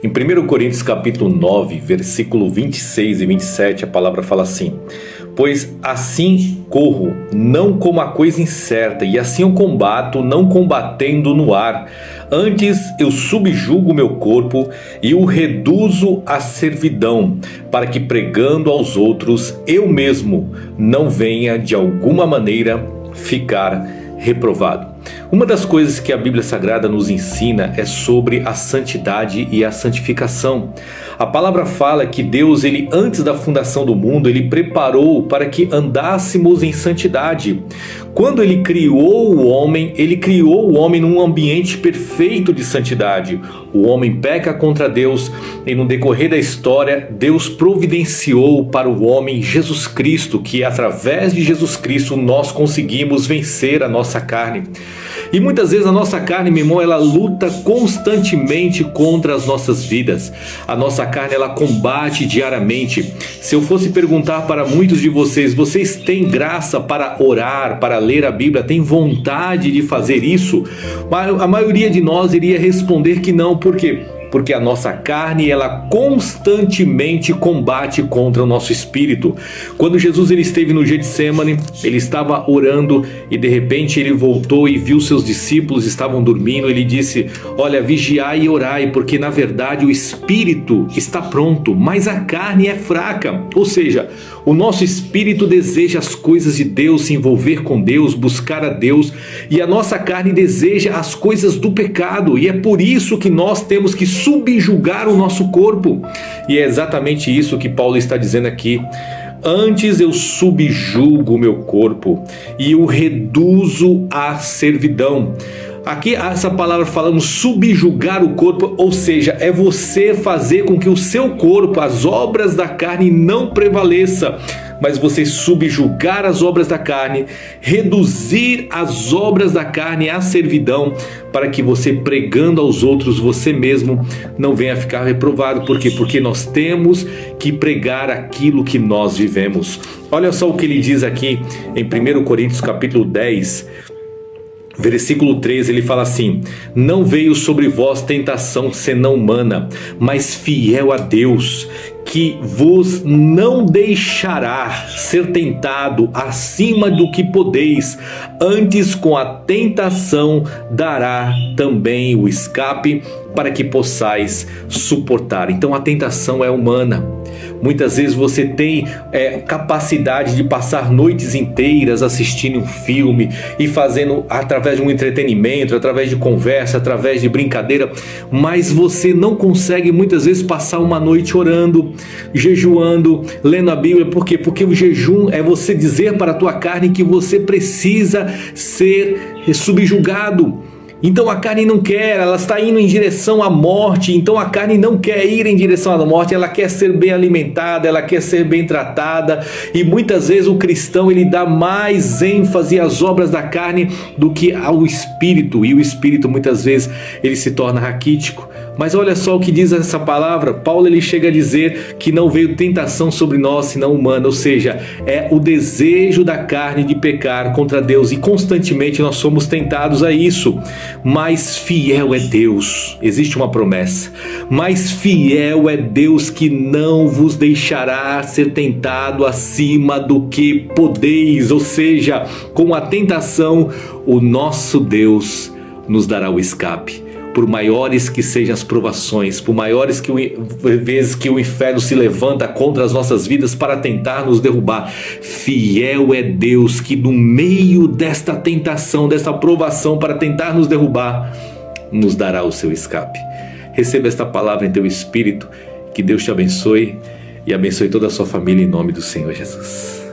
Em 1 Coríntios capítulo 9, versículo 26 e 27, a palavra fala assim: pois assim corro, não como a coisa incerta, e assim eu combato, não combatendo no ar. Antes eu subjugo o meu corpo e o reduzo à servidão, para que pregando aos outros, eu mesmo não venha de alguma maneira ficar reprovado. Uma das coisas que a Bíblia Sagrada nos ensina é sobre a santidade e a santificação. A palavra fala que Deus, antes da fundação do mundo, Ele preparou para que andássemos em santidade. Quando Ele criou o homem num ambiente perfeito de santidade. O homem peca contra Deus e no decorrer da história, Deus providenciou para o homem Jesus Cristo, que através de Jesus Cristo nós conseguimos vencer a nossa carne. E muitas vezes a nossa carne, meu irmão, ela luta constantemente contra as nossas vidas. A nossa carne, ela combate diariamente. Se eu fosse perguntar para muitos de vocês, vocês têm graça para orar, para ler a Bíblia, têm vontade de fazer isso? A maioria de nós iria responder que não. Por quê? Porque a nossa carne, ela constantemente combate contra o nosso espírito. Quando Jesus esteve no Getsemane, ele estava orando e de repente ele voltou e viu seus discípulos estavam dormindo. Ele disse: olha, vigiai e orai, porque na verdade o espírito está pronto, mas a carne é fraca. Ou seja, o nosso espírito deseja as coisas de Deus, se envolver com Deus, buscar a Deus, e a nossa carne deseja as coisas do pecado, e é por isso que nós temos que subjugar o nosso corpo. E é exatamente isso que Paulo está dizendo aqui. Antes eu subjugo o meu corpo e o reduzo à servidão. Aqui essa palavra falamos subjugar o corpo, ou seja, é você fazer com que o seu corpo, as obras da carne não prevaleça, mas você subjugar as obras da carne, reduzir as obras da carne à servidão, para que você pregando aos outros, você mesmo não venha ficar reprovado. Por quê? Porque nós temos que pregar aquilo que nós vivemos. Olha só o que ele diz aqui em 1 Coríntios capítulo 10, versículo 13, ele fala assim: não veio sobre vós tentação senão humana, mas fiel a Deus, que vos não deixará ser tentado acima do que podeis, antes com a tentação dará também o escape, para que possais suportar. Então a tentação é humana. Muitas vezes você tem capacidade de passar noites inteiras assistindo um filme e fazendo através de um entretenimento, através de conversa, através de brincadeira, mas você não consegue muitas vezes passar uma noite orando, jejuando, lendo a Bíblia. Por quê? Porque o jejum é você dizer para a tua carne que você precisa ser subjugado. Então a carne não quer, ela está indo em direção à morte. Então a carne não quer ir em direção à morte, ela quer ser bem alimentada, ela quer ser bem tratada. E muitas vezes o cristão, ele dá mais ênfase às obras da carne do que ao espírito. E o espírito muitas vezes ele se torna raquítico. Mas olha só o que diz essa palavra. Paulo ele chega a dizer que não veio tentação sobre nós senão humana, ou seja, é o desejo da carne de pecar contra Deus, e constantemente nós somos tentados a isso. Mas fiel é Deus, existe uma promessa, mas fiel é Deus, que não vos deixará ser tentado acima do que podeis. Ou seja, com a tentação o nosso Deus nos dará o escape. Por maiores que sejam as provações, por maiores vezes que o inferno se levanta contra as nossas vidas para tentar nos derrubar, fiel é Deus, que no meio desta tentação, desta provação para tentar nos derrubar, nos dará o seu escape. Receba esta palavra em teu espírito, que Deus te abençoe e abençoe toda a sua família em nome do Senhor Jesus.